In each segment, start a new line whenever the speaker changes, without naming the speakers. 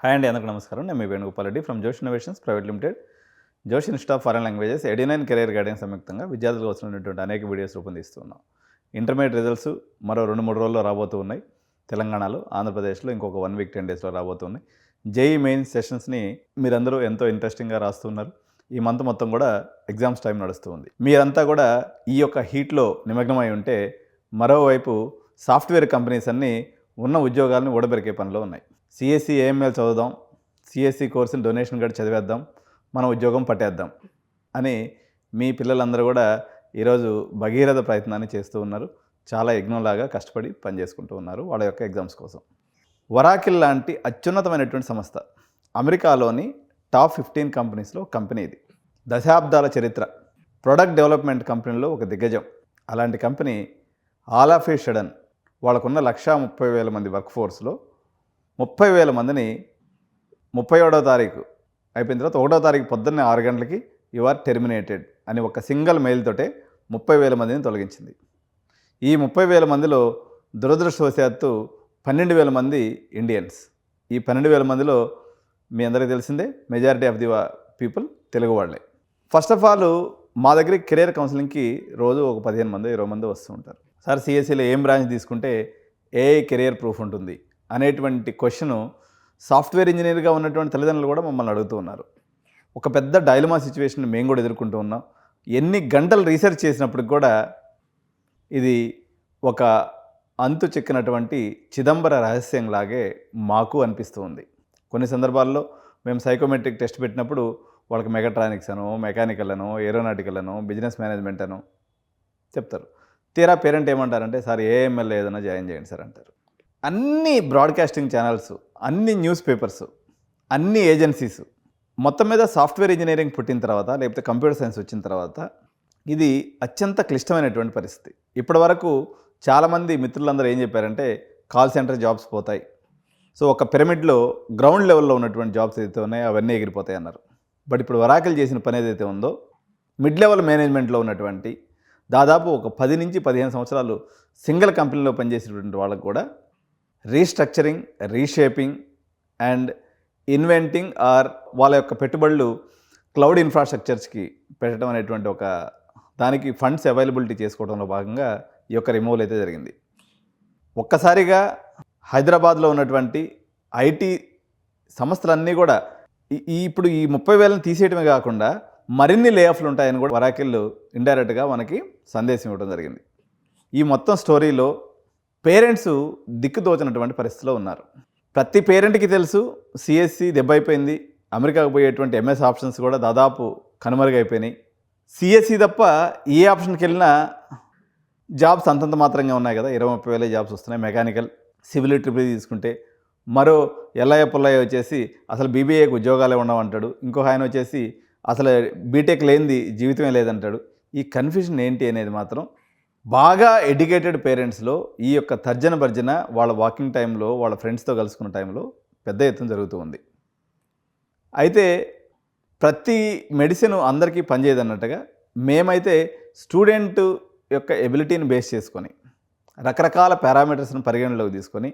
Hi అండి, అందరికీ నమస్కారం. నేను మీ వేణుగోపాల్ రెడ్డి ఫ్రమ్ జోష్ ఇన్నోవేషన్స్ ప్రైవేట్ లిమిటెడ్, జోష్ institute of foreign languages, 89 career guidance సంయుక్తంగా విద్యార్థులకు వస్తున్నటువంటి అనేక వీడియోస్ రూపొందిస్తున్నాం. ఇంటర్మీడియట్ రిజల్ట్స్ మరో 2-3 రోజుల్లో రాబోతూ ఉన్నాయి. తెలంగాణలో, ఆంధ్రప్రదేశ్లో ఇంకొక 1 వీక్ 10 డేస్లో రాబోతున్నాయి. జేఈ మెయిన్స్ సెషన్స్ని మీరందరూ ఎంతో ఇంట్రెస్టింగ్గా రాస్తున్నారు. ఈ మంత్ మొత్తం కూడా ఎగ్జామ్స్ టైం నడుస్తూ ఉంది. మీరంతా కూడా ఈ యొక్క హీట్లో నిమగ్నమై ఉంటే, మరోవైపు సాఫ్ట్వేర్ కంపెనీస్ అన్నీ ఉన్న ఉద్యోగాలను ఊడబెరికే పనిలో ఉన్నాయి. సిఎస్సి ఏఎంఎల్ చదువుదాం, సిఎస్సి కోర్సుని డొనేషన్ కూడా చదివేద్దాం, మన ఉద్యోగం పట్టేద్దాం అని మీ పిల్లలందరూ కూడా ఈరోజు భగీరథ ప్రయత్నాన్ని చేస్తూ ఉన్నారు. చాలా యజ్ఞంలాగా కష్టపడి పనిచేసుకుంటూ ఉన్నారు వాళ్ళ యొక్క ఎగ్జామ్స్ కోసం. వరాకిల్ లాంటి అత్యున్నతమైనటువంటి సంస్థ, అమెరికాలోని టాప్ 15 కంపెనీస్లో కంపెనీ ఇది. దశాబ్దాల చరిత్ర, ప్రొడక్ట్ డెవలప్మెంట్ కంపెనీలో ఒక దిగ్గజం. అలాంటి company all of A sudden వాళ్ళకున్న 1,30,000 మంది వర్క్ ఫోర్స్లో 30,000 మందిని 31వ తారీఖు అయిపోయిన తర్వాత 1వ తారీఖు పొద్దున్నే 6 గంటలకి యు ఆర్ టెర్మినేటెడ్ అని ఒక సింగిల్ మెయిల్ తోటే 30,000 మందిని తొలగించింది. ఈ 30,000 మందిలో దురదృష్టవశాత్తు 12,000 మంది ఇండియన్స్. ఈ 12,000 మందిలో మీ అందరికీ తెలిసిందే majority of the people Telugu వాళ్ళే. ఫస్ట్ ఆఫ్ ఆల్ మా దగ్గరికి కెరీర్ కౌన్సిలింగ్కి రోజు ఒక 15 మంది 20 మంది వస్తూ ఉంటారు. సార్ సిఎస్సిలో ఏం బ్రాంచ్ తీసుకుంటే ఏఐ కెరియర్ ప్రూఫ్ ఉంటుంది అనేటువంటి క్వశ్చను సాఫ్ట్వేర్ ఇంజనీర్గా ఉన్నటువంటి తల్లిదండ్రులు కూడా మమ్మల్ని అడుగుతూ ఉన్నారు. ఒక పెద్ద డైలమా సిచ్యువేషన్ మేము కూడా ఎదుర్కొంటూ ఉన్నాం. ఎన్ని గంటలు రీసెర్చ్ చేసినప్పటికి కూడా ఇది ఒక అంతు చిక్కినటువంటి చిదంబర రహస్యంలాగే మాకు అనిపిస్తూ ఉంది. కొన్ని సందర్భాల్లో మేము సైకోమెట్రిక్ టెస్ట్ పెట్టినప్పుడు వాళ్ళకి మెగాట్రానిక్స్ అనో, మెకానికల్ అనో, ఏరోనాటికల్ అనో, బిజినెస్ మేనేజ్మెంట్ అనో చెప్తారు. తీరా పేరెంట్ ఏమంటారంటే, సార్ ఏఎంఎల్ ఏదైనా జాయిన్ చేయండి సార్ అంటారు. అన్ని బ్రాడ్కాస్టింగ్ ఛానల్స్, అన్ని న్యూస్ పేపర్స్, అన్ని ఏజెన్సీస్ మొత్తం మీద సాఫ్ట్వేర్ ఇంజనీరింగ్ పుట్టిన తర్వాత, లేకపోతే కంప్యూటర్ సైన్స్ వచ్చిన తర్వాత ఇది అత్యంత క్లిష్టమైనటువంటి పరిస్థితి. ఇప్పటి వరకు చాలామంది మిత్రులందరూ ఏం చెప్పారంటే, కాల్ సెంటర్ జాబ్స్ పోతాయి, సో ఒక పిరమిడ్లో గ్రౌండ్ లెవెల్లో ఉన్నటువంటి జాబ్స్ ఏదైతే ఉన్నాయో అవన్నీ ఎగిరిపోతాయి అన్నారు. బట్ ఇప్పుడు వరాకిల్ చేసిన పని ఏదైతే ఉందో, మిడ్ లెవెల్ మేనేజ్మెంట్లో ఉన్నటువంటి దాదాపు ఒక 10 నుంచి 15 సంవత్సరాలు సింగిల్ కంపెనీలో పనిచేసేటువంటి వాళ్ళకు కూడా restructuring, reshaping and inventing or వాళ్ళ యొక్క పెట్టుబడులు క్లౌడ్ ఇన్ఫ్రాస్ట్రక్చర్స్కి పెట్టడం అనేటువంటి ఒక దానికి ఫండ్స్ అవైలబిలిటీ చేసుకోవడంలో భాగంగా ఈ యొక్క రిమూవల్ అయితే జరిగింది. ఒక్కసారిగా హైదరాబాద్లో ఉన్నటువంటి ఐటీ సంస్థలన్నీ కూడా ఇప్పుడు ఈ 30,000 తీసేయడమే కాకుండా మరిన్ని లే ఆఫ్లు ఉంటాయని కూడా వరాకిల్ ఇండైరెక్ట్గా మనకి సందేశం ఇవ్వడం జరిగింది. ఈ మొత్తం స్టోరీలో పేరెంట్స్ దిక్కుదోచినటువంటి పరిస్థితిలో ఉన్నారు. ప్రతి పేరెంట్కి తెలుసు సిఎస్సి దెబ్బైపోయింది, అమెరికాకు పోయేటువంటి ఎంఎస్ ఆప్షన్స్ కూడా దాదాపు కనుమరుగైపోయినాయి. సిఎస్సి తప్ప ఏ ఆప్షన్కి వెళ్ళినా జాబ్స్ అంతంత మాత్రంగా ఉన్నాయి కదా, 20-30,000 జాబ్స్ వస్తున్నాయి. మెకానికల్, సివిల్, ట్రిపుల్ తీసుకుంటే మరో ఎల్లయ్య పుల్లయ్య వచ్చేసి అసలు బీబీఏకి ఉద్యోగాలే ఉండవంటాడు. ఇంకొక ఆయన వచ్చేసి అసలు బీటెక్ లేనిది జీవితమే లేదంటాడు. ఈ కన్ఫ్యూజన్ ఏంటి అనేది మాత్రం బాగా ఎడ్యుకేటెడ్ పేరెంట్స్లో ఈ యొక్క తర్జన భర్జన వాళ్ళ వాకింగ్ టైంలో, వాళ్ళ ఫ్రెండ్స్తో కలుసుకున్న టైంలో పెద్ద ఎత్తున జరుగుతూ ఉంది. అయితే ప్రతి మెడిసిన్ అందరికీ పనిచేయదన్నట్టుగా మేమైతే స్టూడెంట్ యొక్క ఎబిలిటీని బేస్ చేసుకొని రకరకాల పారామీటర్స్ని పరిగణలోకి తీసుకొని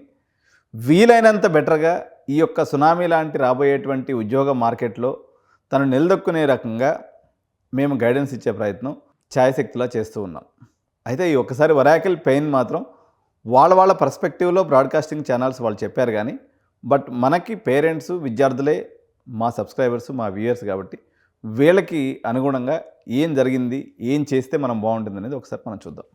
వీలైనంత బెటర్గా ఈ యొక్క సునామీ లాంటి రాబోయేటువంటి ఉద్యోగ మార్కెట్లో తను నిలదొక్కునే రకంగా మేము గైడెన్స్ ఇచ్చే ప్రయత్నం ఛాయశక్తిలా చేస్తూ ఉన్నాం. అయితే ఈ ఒక్కసారి వరాకిల్ పెయిన్ మాత్రం వాళ్ళ పర్స్పెక్టివ్లో బ్రాడ్కాస్టింగ్ ఛానల్స్ వాళ్ళు చెప్పారు కానీ, బట్ మనకి పేరెంట్స్, విద్యార్థులే మా సబ్స్క్రైబర్స్, మా వ్యూయర్స్ కాబట్టి వీళ్ళకి అనుగుణంగా ఏం జరిగింది, ఏం చేస్తే మనం బాగుంటుంది అనేది ఒకసారి మనం చూద్దాం.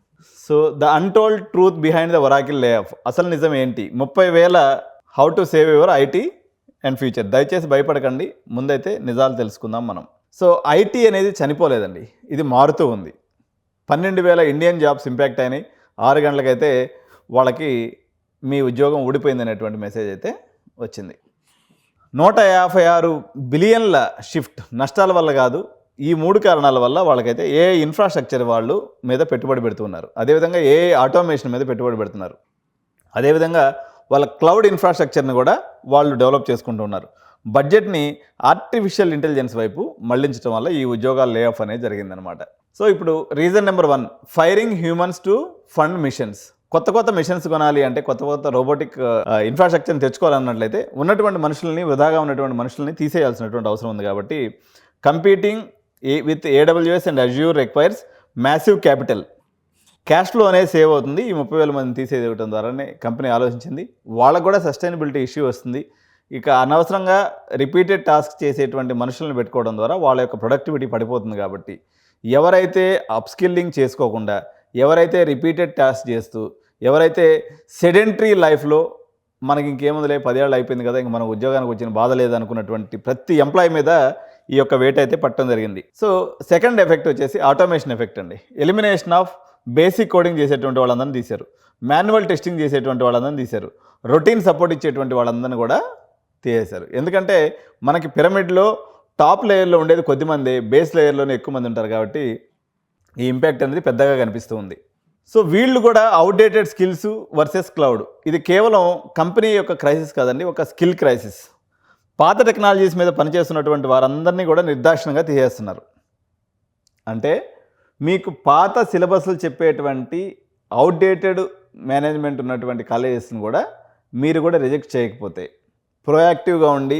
So the untold truth behind the వరాకిల్ lay off. అసలు నిజం ఏంటి? 30,000 how to save your IT and future. దయచేసి భయపడకండి, ముందైతే నిజాలు తెలుసుకుందాం మనం. సో ఐటీ అనేది చనిపోలేదండి, ఇది మారుతూ ఉంది. 12,000 ఇండియన్ జాబ్స్ ఇంపాక్ట్ అయినాయి. 6 గంటలకైతే వాళ్ళకి మీ ఉద్యోగం ఊడిపోయింది అనేటువంటి మెసేజ్ అయితే వచ్చింది. 156 బిలియన్ల షిఫ్ట్ నష్టాల వల్ల కాదు, ఈ 3 కారణాల వల్ల వాళ్ళకైతే ఏ ఇన్ఫ్రాస్ట్రక్చర్ వాళ్ళు మీద పెట్టుబడి పెడుతున్నారు, అదేవిధంగా ఏ ఆటోమేషన్ మీద పెట్టుబడి పెడుతున్నారు, అదేవిధంగా వాళ్ళ క్లౌడ్ ఇన్ఫ్రాస్ట్రక్చర్ని కూడా వాళ్ళు డెవలప్ చేసుకుంటూ ఉన్నారు. బడ్జెట్ని ఆర్టిఫిషియల్ ఇంటెలిజెన్స్ వైపు మళ్లించడం వల్ల ఈ ఉద్యోగాల లే ఆఫ్ అనేది జరిగిందనమాట. సో ఇప్పుడు reason number 1, firing humans to fund machines. కొత్త కొత్త మిషన్స్ కొనాలి అంటే కొత్త కొత్త రోబోటిక్ ఇన్ఫ్రాస్ట్రక్చర్ని తెచ్చుకోవాలన్నట్లయితే ఉన్నటువంటి మనుషుల్ని, వృధాగా ఉన్నటువంటి మనుషుల్ని తీసేయాల్సినటువంటి అవసరం ఉంది. కాబట్టి competing with AWS and Azure requires massive capital. Cash flow అనేది సేవ్ అవుతుంది. ఈ 30,000 మందిని తీసేయడం ద్వారానే కంపెనీ ఆలోచించింది. వాళ్ళకు కూడా సస్టైనబిలిటీ ఇష్యూ వస్తుంది. ఇక అనవసరంగా రిపీటెడ్ టాస్క్ చేసేటువంటి మనుషులను పెట్టుకోవడం ద్వారా వాళ్ళ యొక్క ప్రొడక్టివిటీ పడిపోతుంది. కాబట్టి ఎవరైతే అప్స్కిల్లింగ్ చేసుకోకుండా, ఎవరైతే రిపీటెడ్ టాస్క్ చేస్తూ, ఎవరైతే సెడెంటరీ లైఫ్లో మనకి ఇంకేముందిలే 10 ఏళ్ళు అయిపోయింది కదా, ఇంక మన ఉద్యోగానికి వచ్చిన బాధ లేదనుకున్నటువంటి ప్రతి ఎంప్లాయీ మీద ఈ యొక్క వెయిట్ అయితే పట్టడం జరిగింది. సో సెకండ్ ఎఫెక్ట్ వచ్చేసి ఆటోమేషన్ ఎఫెక్ట్ అండి. ఎలిమినేషన్ ఆఫ్ బేసిక్ కోడింగ్ చేసేటువంటి వాళ్ళందరినీ తీశారు, మాన్యువల్ టెస్టింగ్ చేసేటువంటి వాళ్ళందరినీ తీశారు, రొటీన్ సపోర్ట్ ఇచ్చేటువంటి వాళ్ళందరినీ కూడా తీసేశారు. ఎందుకంటే మనకి పిరమిడ్లో టాప్ లేయర్లో ఉండేది కొద్దిమంది, బేస్ లేయర్లోనే ఎక్కువ మంది ఉంటారు. కాబట్టి ఈ ఇంపాక్ట్ అనేది పెద్దగా కనిపిస్తూ ఉంది. సో వీళ్ళు కూడా అవుట్డేటెడ్ స్కిల్స్ వర్సెస్ క్లౌడ్, ఇది కేవలం కంపెనీ యొక్క క్రైసిస్ కాదండి, ఒక స్కిల్ క్రైసిస్. పాత టెక్నాలజీస్ మీద పనిచేస్తున్నటువంటి వారందరినీ కూడా నిర్దాక్షిణంగా తీసేస్తున్నారు. అంటే మీకు పాత సిలబస్లు చెప్పేటువంటి అవుట్డేటెడ్ మేనేజ్మెంట్ ఉన్నటువంటి కాలేజెస్ని కూడా మీరు కూడా రిజెక్ట్ చేయకపోతే, ప్రోయాక్టివ్గా ఉండి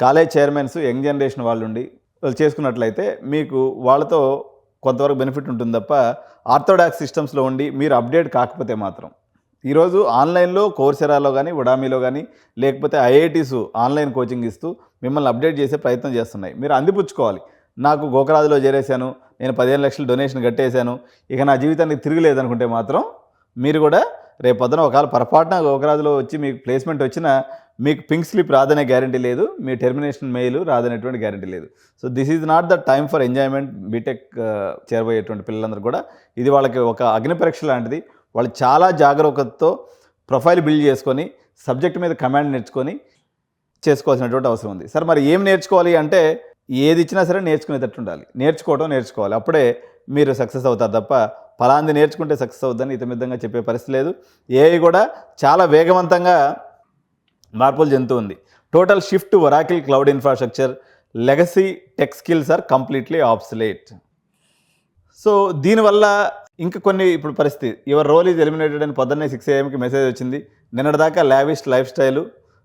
కాలేజ్ చైర్మన్స్ యంగ్ జనరేషన్ వాళ్ళు ఉండి వాళ్ళు చేసుకున్నట్లయితే మీకు వాళ్ళతో కొంతవరకు బెనిఫిట్ ఉంటుంది తప్ప, ఆర్థోడాక్స్ సిస్టమ్స్లో ఉండి మీరు అప్డేట్ కాకపోతే మాత్రం. ఈరోజు ఆన్లైన్లో కోర్సెరాలో కానీ, ఉడామీలో కానీ, లేకపోతే ఐఐటీస్ ఆన్లైన్ కోచింగ్ ఇస్తూ మిమ్మల్ని అప్డేట్ చేసే ప్రయత్నం చేస్తున్నాయి. మీరు అందిపుచ్చుకోవాలి. నాకు గోకరాజులో చేరేశాను, నేను 15 లక్షలు డొనేషన్ కట్టేశాను, ఇక నా జీవితానికి తిరగలేదనుకుంటే మాత్రం మీరు కూడా రేపు పొద్దున ఒకవేళ పొరపాటున గోకరాజులో వచ్చి మీకు ప్లేస్మెంట్ వచ్చినా మీకు పింక్ స్లిప్ రాదనే గ్యారంటీ లేదు, మీ టెర్మినేషన్ మెయిల్ రాదనేటువంటి గ్యారంటీ లేదు. So this is not the time for enjoyment. BTech చేరబోయేటువంటి పిల్లలందరూ కూడా ఇది వాళ్ళకి ఒక అగ్ని పరీక్ష లాంటిది. వాళ్ళు చాలా జాగరూకతతో ప్రొఫైల్ బిల్డ్ చేసుకొని సబ్జెక్ట్ మీద కమాండ్ నేర్చుకొని చేసుకోవాల్సినటువంటి అవసరం ఉంది. సార్ మరి ఏం నేర్చుకోవాలి అంటే, ఏది ఇచ్చినా సరే నేర్చుకునేటట్టు ఉండాలి. నేర్చుకోవాలి. అప్పుడే మీరు సక్సెస్ అవుతారు తప్ప ఫలాంది నేర్చుకుంటే సక్సెస్ అవుతుందని ఇతమిద్దంగా చెప్పే పరిస్థితి లేదు. ఏఐ కూడా చాలా వేగవంతంగా మార్పులు చెందుతూ ఉంది. Total shift Oracle cloud infrastructure, legacy tech skills are completely obsolete. So దీనివల్ల ఇంకా కొన్ని ఇప్పుడు పరిస్థితి, యువర్ రోల్ ఈజ్ ఎలిమినేటెడ్ అని పొద్దున్నే 6 AM మెసేజ్ వచ్చింది. నిన్నటిదాకా లావిష్ లైఫ్ స్టైలు,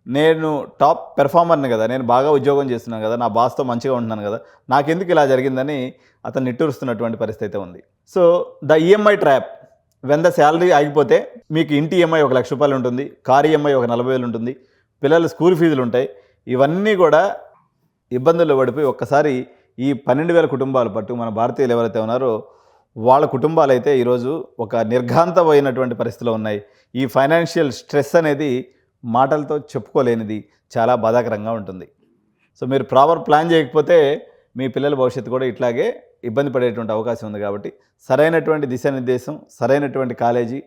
నేను టాప్ పెర్ఫార్మర్ని కదా, నేను బాగా ఉద్యోగం చేస్తున్నాను కదా, నా బాస్తో మంచిగా ఉంటున్నాను కదా, నాకెందుకు ఇలా జరిగిందని అతను నిట్టూరుస్తున్నటువంటి పరిస్థితి అయితే ఉంది. So the EMI trap. When the salary ఆగిపోతే మీకు ఇంటి ఈఎంఐ 1 లక్ష రూపాయలు ఉంటుంది, కారు ఈఎంఐ 40,000 ఉంటుంది, పిల్లల స్కూల్ ఫీజులు ఉంటాయి. ఇవన్నీ కూడా ఇబ్బందుల్లో పడిపోయి ఒక్కసారి ఈ 12,000 కుటుంబాలు పట్టు మన భారతీయులు ఎవరైతే ఉన్నారో వాళ్ళ కుటుంబాలు అయితే ఈరోజు ఒక నిర్ఘాంతమైనటువంటి పరిస్థితిలో ఉన్నాయి. ఈ ఫైనాన్షియల్ స్ట్రెస్ అనేది మాటలతో చెప్పుకోలేనిది, చాలా బాధాకరంగా ఉంటుంది. సో మీరు ప్రాపర్ ప్లాన్ చేయకపోతే మీ పిల్లల భవిష్యత్తు కూడా ఇట్లాగే ఇబ్బంది పడేటువంటి అవకాశం ఉంది. కాబట్టి సరైనటువంటి దిశానిర్దేశం, సరైనటువంటి కాలేజీ,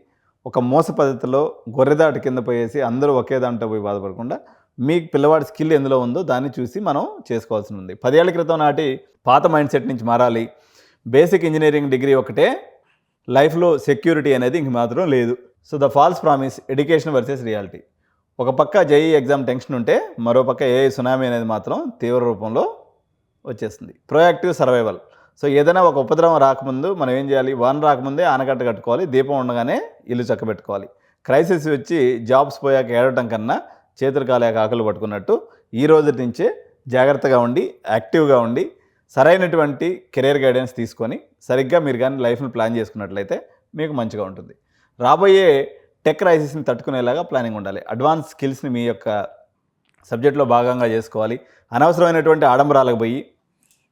ఒక మోస పద్ధతిలో గొర్రెదాటి కింద పోయేసి అందరూ ఒకే దాంట్లో పోయి బాధపడకుండా మీ పిల్లవాడి స్కిల్ ఎందులో ఉందో దాన్ని చూసి మనం చేసుకోవాల్సి ఉంది. 10 ఏళ్ల క్రితం నాటి పాత మైండ్ సెట్ నుంచి మారాలి. బేసిక్ ఇంజనీరింగ్ డిగ్రీ ఒకటే, లైఫ్లో సెక్యూరిటీ అనేది ఇంక మాత్రం లేదు. So the false promise, education versus reality. ఒక పక్క జేఈ ఎగ్జామ్ టెన్షన్ ఉంటే మరో పక్క ఏఐ సునామీ అనేది మాత్రం తీవ్ర రూపంలో వచ్చేస్తుంది. Proactive survival. సో ఏదైనా ఒక ఉపద్రవం రాకముందు మనం ఏం చేయాలి? వాన రాకముందే ఆనకట్ట కట్టుకోవాలి, దీపం ఉండగానే ఇల్లు చక్కబెట్టుకోవాలి. క్రైసిస్ వచ్చి జాబ్స్ పోయాక ఏడవటం కన్నా చేతులు కాలేక ఆకులు పట్టుకున్నట్టు ఈ రోజు నుంచే జాగ్రత్తగా ఉండి, యాక్టివ్గా ఉండి, సరైనటువంటి కెరీర్ గైడెన్స్ తీసుకొని సరిగ్గా మీరు కానీ లైఫ్ని ప్లాన్ చేసుకున్నట్లయితే మీకు మంచిగా ఉంటుంది. రాబోయే టెక్ క్రైసిస్ని తట్టుకునేలాగా ప్లానింగ్ ఉండాలి. అడ్వాన్స్ స్కిల్స్ని మీ యొక్క సబ్జెక్ట్లో భాగంగా చేసుకోవాలి. అనవసరమైనటువంటి ఆడంబరాలకు పోయి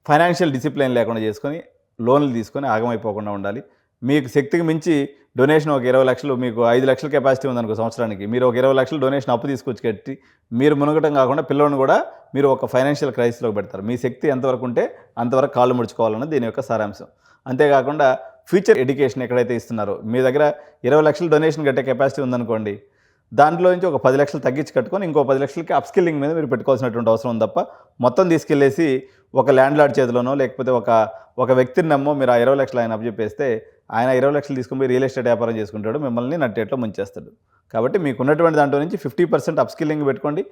ఫైనాన్షియల్ డిసిప్లిన్ లేకుండా చేసుకొని లోన్లు తీసుకొని ఆగమైపోకుండా ఉండాలి. మీకు శక్తికి మించి డొనేషన్ ఒక 20 లక్షలు, మీకు 5 లక్షల కెపాసిటీ ఉందనుకో సంవత్సరానికి, మీరు ఒక 20 లక్షలు డొనేషన్ అప్పు తీసుకొచ్చి కట్టి మీరు మునగటం కాకుండా పిల్లలను కూడా మీరు ఒక ఫైనాన్షియల్ క్రైసిస్లోకి పెడతారు. మీ శక్తి ఎంతవరకు ఉంటే అంతవరకు కాళ్ళు ముడుచుకోవాలన్నది దీని యొక్క సారాంశం. అంతేకాకుండా ఫ్యూచర్ ఎడ్యుకేషన్ ఎక్కడైతే ఇస్తున్నారో, మీ దగ్గర 20 లక్షలు డొనేషన్ కట్టే కెపాసిటీ ఉందనుకోండి, దాంట్లో నుంచి ఒక 10 లక్షలు తగ్గించి కట్టుకొని ఇంకో 10 లక్షలకి అప్స్కిల్లింగ్ మీద మీరు పెట్టుకోవాల్సినటువంటి అవసరం ఉంది తప్ప మొత్తం తీసుకెళ్ళేసి ఒక ల్యాండ్ లార్డ్ చేతిలోనో లేకపోతే ఒక వ్యక్తిని నమ్మో మీరు ఆ 20 లక్షలు ఆయన అప్పచెప్పేస్తే ఆయన 20 లక్షలు తీసుకుని రియల్ ఎస్టేట్ వ్యాపారం చేసుకుంటాడు, మిమ్మల్ని నట్టేట్లో ముంచేస్తాడు. కాబట్టి మీకు ఉన్నటువంటి దాంట్లో నుంచి 50% అప్స్కిల్లింగ్ పెట్టుకోండి.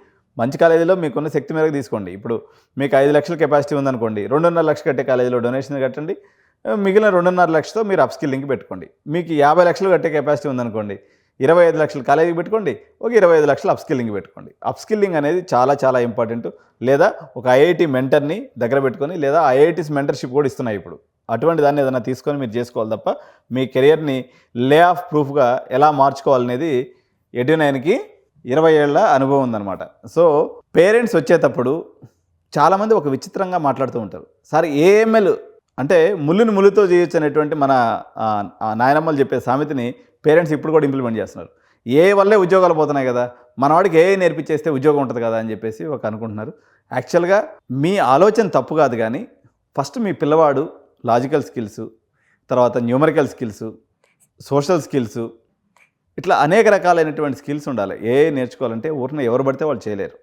మంచి కాలేజీలో మీకున్న శక్తి మేరకు తీసుకోండి. ఇప్పుడు మీకు 5 లక్షల కెపాసిటీ ఉందనుకోండి, 2.5 లక్షలు కట్టే కాలేజీలో డొనేషన్ కట్టండి. మిగిలిన 2.5 లక్షలతో మీరు అప్స్కిల్లింగ్కి పెట్టుకోండి. మీకు 50 లక్షలు కట్టే కెపాసిటీ ఉందనుకోండి, 25 లక్షలు కాలేజీకి పెట్టుకోండి, ఒక 25 లక్షలు అప్స్కిల్లింగ్ పెట్టుకోండి. అప్స్కిల్లింగ్ అనేది చాలా చాలా ఇంపార్టెంట్. లేదా ఒక ఐఐటి మెంటర్ని దగ్గర పెట్టుకొని, లేదా ఐఐటీస్ మెంటర్షిప్ కూడా ఇస్తున్నాయి ఇప్పుడు. అటువంటి దాన్ని ఏదైనా తీసుకొని మీరు చేసుకోవాలి తప్ప మీ కెరియర్ని లే ఆఫ్ ప్రూఫ్గా ఎలా మార్చుకోవాలనేది ఎడ్యునైన్కి 20 ఏళ్ల అనుభవం ఉందన్నమాట. సో పేరెంట్స్ వచ్చేటప్పుడు చాలామంది ఒక విచిత్రంగా మాట్లాడుతూ ఉంటారు. సార్ ఏఎంఎల్ అంటే ముళ్ళుని ముళ్ళుతో చేయొచ్చు అనేటువంటి మన నాయనమ్మలు చెప్పే సామెతని పేరెంట్స్ ఇప్పుడు కూడా ఇంప్లిమెంట్ చేస్తున్నారు. ఏ వల్లే ఉద్యోగాలు పోతున్నాయి కదా, మనవాడికి ఏ నేర్పించేస్తే ఉద్యోగం ఉంటుంది కదా అని చెప్పేసి ఒక అనుకుంటున్నారు. యాక్చువల్గా మీ ఆలోచన తప్పు కాదు, కానీ ఫస్ట్ మీ పిల్లవాడు లాజికల్ స్కిల్స్, తర్వాత న్యూమరికల్ స్కిల్స్, సోషల్ స్కిల్స్, ఇట్లా అనేక రకాలైనటువంటి స్కిల్స్ ఉండాలి. ఏ నేర్చుకోవాలంటే ఊరిని ఎవరు పడితే వాళ్ళు చేయలేరు.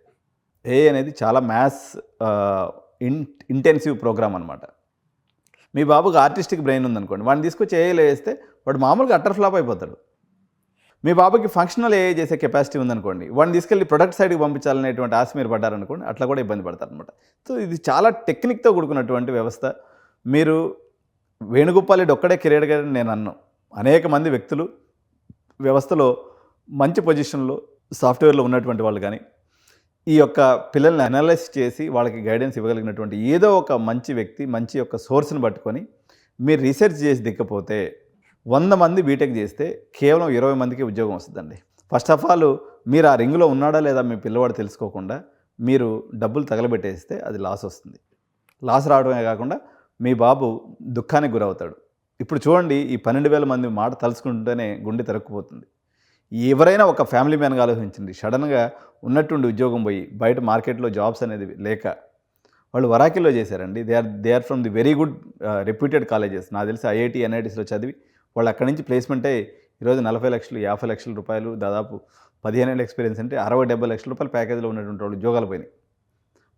ఏ అనేది చాలా మ్యాథ్స్ ఇంటెన్సివ్ ప్రోగ్రామ్ అనమాట. మీ బాబుకి ఆర్టిస్టిక్ బ్రెయిన్ ఉందనుకోండి, వాడిని తీసుకొచ్చి ఏఐలో వేస్తే వాడు మామూలుగా అట్టర్ ఫ్లాప్ అయిపోతాడు. మీ బాబుకి ఫంక్షనల్ ఏఐ చేసే కెపాసిటీ ఉందనుకోండి, వాడిని తీసుకెళ్ళి ప్రొడక్ట్ సైడ్కి పంపించాలనేటువంటి ఆశ మీరు పడ్డారనుకోండి, అట్లా కూడా ఇబ్బంది పడతారు అనమాట. సో ఇది చాలా టెక్నిక్తో కూడుకున్నటువంటి వ్యవస్థ. మీరు వేణుగోపాల్ రెడ్డి ఒక్కడే కెరీర్ గారు నేను అన్నాను. అనేక మంది వ్యక్తులు వ్యవస్థలో మంచి పొజిషన్లో సాఫ్ట్వేర్లో ఉన్నటువంటి వాళ్ళు కానీ ఈ యొక్క పిల్లల్ని అనలైజ్ చేసి వాళ్ళకి గైడెన్స్ ఇవ్వగలిగినటువంటి ఏదో ఒక మంచి వ్యక్తి, మంచి యొక్క సోర్స్ని పట్టుకొని మీరు రీసెర్చ్ చేసి దిక్కపోతే 100 మంది బీటెక్ చేస్తే కేవలం 20 మందికి ఉద్యోగం వస్తుందండి. ఫస్ట్ ఆఫ్ ఆల్ మీరు ఆ రింగ్లో ఉన్నాడా లేదా మీ పిల్లవాడు తెలుసుకోకుండా మీరు డబ్బులు తగలబెట్టేస్తే అది లాస్ వస్తుంది. లాస్ రావడమే కాకుండా మీ బాబు దుఃఖానికి గురవుతాడు. ఇప్పుడు చూడండి, ఈ 12,000 మంది మాట తలుచుకుంటూనే గుండె తరుక్కుపోతుంది. ఎవరైనా ఒక ఫ్యామిలీ మ్యాన్గా ఆలోచించండి. సడన్గా ఉన్నట్టుండి ఉద్యోగం పోయి బయట మార్కెట్లో జాబ్స్ అనేది లేక వాళ్ళు వరాకిల్లో చేశారండి. They are from the very good reputed colleges. నాకు తెలిసి ఐఐటి ఎన్ఐటీస్లో చదివి వాళ్ళు అక్కడి నుంచి ప్లేస్మెంట్ అయ్యి ఈరోజు 40 లక్షలు 50 లక్షల రూపాయలు, దాదాపు 15 ఏళ్ళ ఎక్స్పీరియన్స్ అంటే 60-70 లక్షల రూపాయల ప్యాకేజీలో ఉన్నటువంటి వాళ్ళు ఉద్యోగాలు పోయినాయి.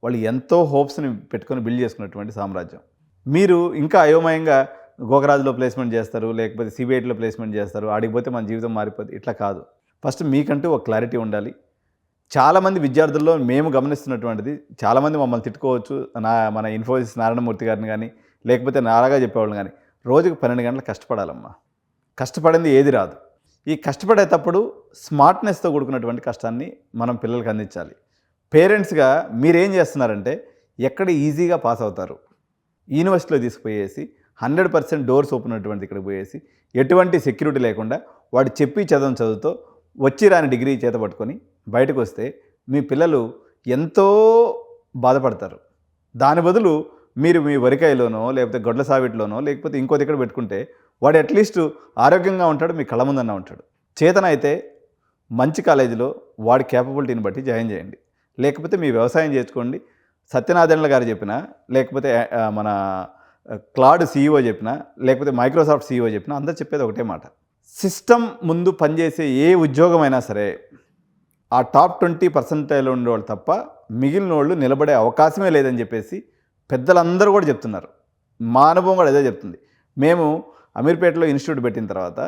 వాళ్ళు ఎంతో హోప్స్ని పెట్టుకొని బిల్డ్ చేసుకున్నటువంటి సామ్రాజ్యం. మీరు ఇంకా అయోమయంగా గోకరాజులో ప్లేస్మెంట్ చేస్తారు, లేకపోతే సిబిఐటీలో ప్లేస్మెంట్ చేస్తారు, ఆడిపోతే మన జీవితం మారిపోతుంది. ఇట్లా కాదు. ఫస్ట్ మీకంటూ ఒక క్లారిటీ ఉండాలి. చాలామంది విద్యార్థుల్లో మేము గమనిస్తున్నటువంటిది, చాలామంది మమ్మల్ని తిట్టుకోవచ్చు, మన ఇన్ఫోసిస్ నారాయణమూర్తి గారిని కానీ లేకపోతే నారాగా చెప్పేవాళ్ళని కానీ, రోజుకు 12 గంటలు కష్టపడాలమ్మా. కష్టపడింది ఏది రాదు. ఈ కష్టపడేటప్పుడు స్మార్ట్నెస్తో కూడుకున్నటువంటి కష్టాన్ని మనం పిల్లలకు అందించాలి. పేరెంట్స్గా మీరేం చేస్తున్నారంటే, ఎక్కడ ఈజీగా పాస్ అవుతారు యూనివర్సిటీలో తీసుకుపోయేసి 100% డోర్స్ ఓపెన్ ఉన్నటువంటి ఇక్కడికి పోయేసి ఎటువంటి సెక్యూరిటీ లేకుండా వాడు చెప్పి చదువుతో వచ్చి రాని డిగ్రీ చేత పట్టుకొని బయటకు వస్తే మీ పిల్లలు ఎంతో బాధపడతారు. దాని బదులు మీరు మీ వరికాయలోనో లేకపోతే గొడ్ల సావిట్లోనో లేకపోతే ఇంకో దగ్గర పెట్టుకుంటే వాడు అట్లీస్ట్ ఆరోగ్యంగా ఉంటాడు, మీ కళ్ళ ముందన్న ఉంటాడు. చేతన అయితే మంచి కాలేజీలో వాడి క్యాపబిలిటీని బట్టి జాయిన్ చేయండి. లేకపోతే మీ వ్యవసాయం చేసుకోండి. సత్యనారాయణ గారు చెప్పినా, లేకపోతే మన క్లాడ్ సీఈఓ చెప్పినా, లేకపోతే మైక్రోసాఫ్ట్ సీఈఓ చెప్పినా, అందరూ చెప్పేది ఒకటే మాట. సిస్టమ్ ముందు పనిచేసే ఏ ఉద్యోగమైనా సరే ఆ టాప్ 20% ఉండేవాళ్ళు తప్ప మిగిలిన వాళ్ళు నిలబడే అవకాశమే లేదని చెప్పేసి పెద్దలందరూ కూడా చెప్తున్నారు. మా అనుభవం కూడా అదే చెప్తుంది. మేము అమీర్పేటలో ఇన్స్టిట్యూట్ పెట్టిన తర్వాత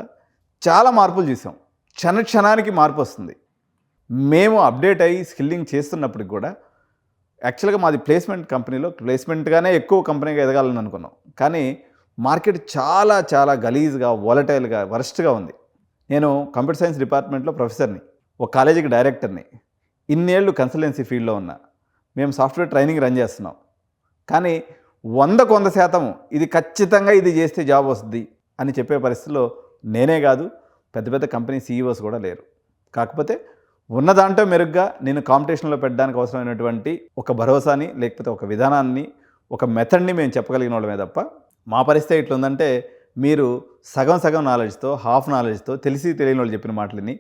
చాలా మార్పులు చూసాం. క్షణానికి మార్పు వస్తుంది. మేము అప్డేట్ అయ్యి స్కిల్లింగ్ చేస్తున్నప్పటికి కూడా యాక్చువల్గా మాది ప్లేస్మెంట్ కంపెనీలో ప్లేస్మెంట్గానే ఎక్కువ కంపెనీగా ఎదగాలని అనుకున్నాం. కానీ మార్కెట్ చాలా చాలా గలీజ్గా, వాలటైల్గా, వరస్ట్గా ఉంది. నేను కంప్యూటర్ సైన్స్ డిపార్ట్మెంట్లో ప్రొఫెసర్ని, ఒక కాలేజీకి డైరెక్టర్ని, ఇన్నేళ్ళు కన్సల్టెన్సీ ఫీల్డ్లో ఉన్నా. మేము సాఫ్ట్వేర్ ట్రైనింగ్ రన్ చేస్తున్నాం. కానీ 100% ఇది ఖచ్చితంగా ఇది చేస్తే జాబ్ వస్తుంది అని చెప్పే పరిస్థితిలో నేనే కాదు, పెద్ద పెద్ద కంపెనీ సీఈఓస్ కూడా లేరు. కాకపోతే ఉన్న దాంట్లో మెరుగ్గా నేను కాంపిటీషన్లో పెట్టడానికి అవసరమైనటువంటి ఒక భరోసాని, లేకపోతే ఒక విధానాన్ని, ఒక మెథడ్ని మేము చెప్పగలిగిన వాళ్ళమే తప్ప మా పరిస్థితి ఇట్లుందంటే మీరు సగం నాలెడ్జ్తో, హాఫ్ నాలెడ్జ్తో, తెలియని వాళ్ళు చెప్పిన మాటలని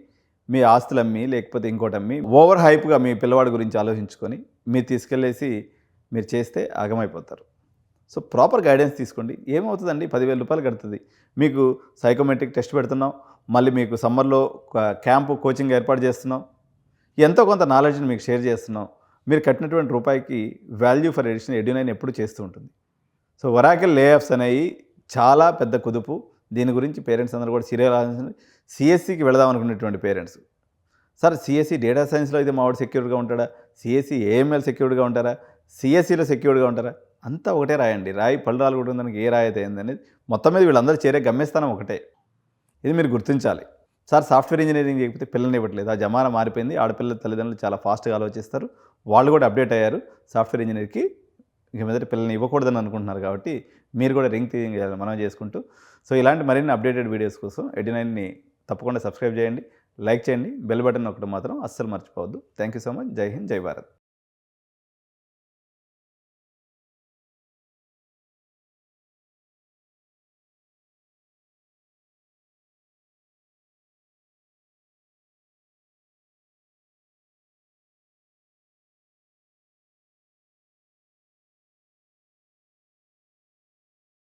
మీ ఆస్తులు అమ్మి లేకపోతే ఇంకోటి అమ్మి ఓవర్ హైప్గా మీ పిల్లవాడి గురించి ఆలోచించుకొని మీరు తీసుకెళ్ళేసి మీరు చేస్తే ఆగమైపోతారు. సో ప్రాపర్ గైడెన్స్ తీసుకోండి. ఏమవుతుందండి, 10,000 రూపాయలు కడుతుంది. మీకు సైకోమెట్రిక్ టెస్ట్ పెడుతున్నాం, మళ్ళీ మీకు సమ్మర్లో క్యాంపు కోచింగ్ ఏర్పాటు చేస్తున్నాం, ఎంతో కొంత నాలెడ్జ్ని మీకు షేర్ చేస్తున్నాం. మీరు కట్టినటువంటి రూపాయికి వాల్యూ ఫర్ ఎడిషన్ ఎడ్యునైన్ ఎప్పుడు చేస్తూ ఉంటుంది. సో ఒరాకిల్ లేఆఫ్స్ అనేవి చాలా పెద్ద కుదుపు. దీని గురించి పేరెంట్స్ అందరూ కూడా సీరియల్ ఆలోచించండి. సిఎస్సికి వెళదాం అనుకునేటువంటి పేరెంట్స్, సార్ సిఎస్సి డేటా సైన్స్లో అయితే మావాడు సెక్యూర్డ్గా ఉంటాడా, సిఎస్సి ఏఎంఎల్ సెక్యూర్డ్గా ఉంటారా, సిఎస్సిలో సెక్యూర్డ్గా ఉంటారా? అంతా ఒకటే రాయండి. రాయి పళ్ళు రాలగొట్టిన దానికి ఏ రాయి అయితే ఏందనేది మొత్తం మీద వీళ్ళందరూ చేరే గమ్యస్థానం ఒకటే. ఇది మీరు గుర్తించాలి. సార్ సాఫ్ట్‌వేర్ ఇంజినీరింగ్ చేయకపోతే పిల్లల్ని ఇవ్వట్లేదు. ఆ జమానా మారిపోయింది. ఆడపిల్లల తల్లిదండ్రులు చాలా ఫాస్ట్‌గా ఆలోచిస్తారు. వాళ్ళు కూడా అప్డేట్ అయ్యారు. సాఫ్ట్‌వేర్ ఇంజినీర్‌కి ఇక మీదట పిల్లల్ని ఇవ్వకూడదని అనుకుంటున్నారు కాబట్టి మీరు కూడా రింగ్ తీయాలని మనవి చేసుకుంటూ, సో ఇలాంటి మరిన్ని అప్డేటెడ్ వీడియోస్ కోసం 89ని తప్పకుండా సబ్స్క్రైబ్ చేయండి, లైక్ చేయండి, బెల్ బటన్ నొక్కడం మాత్రం అస్సలు మర్చిపోవద్దు. Thank you so much. జై హింద్, జై భారత్.